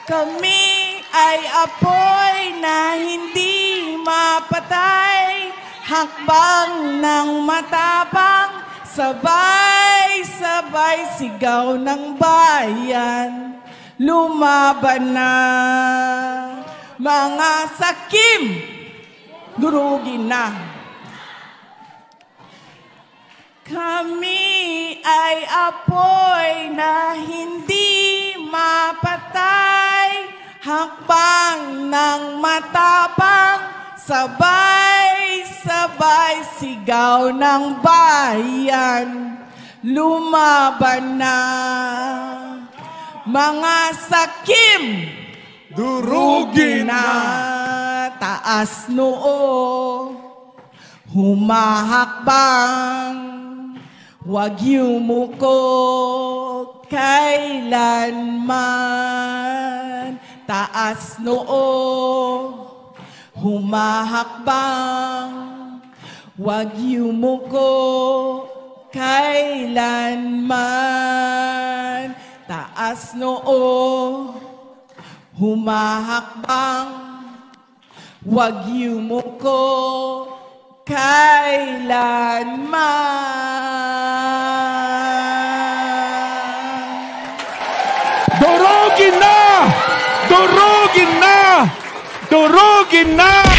Kami ay apoy na hindi mapatay, hakbang ng matapang, sabay-sabay sigaw ng bayan. Lumaban na mga sakim, durugin na. Kami ay apoy na hindi mapatay, hakbang ng matapang, sabay-sabay sigaw ng bayan. Lumaban na mga sakim, durugin na. Taas noo, humahakbang, huwag yumuko kailanman. Taas noo, humahakbang, huwag yumuko kailanman. Taas noo, humahakbang, huwag yumuko kailanman. Durugin na! Durugin na! Durugin na!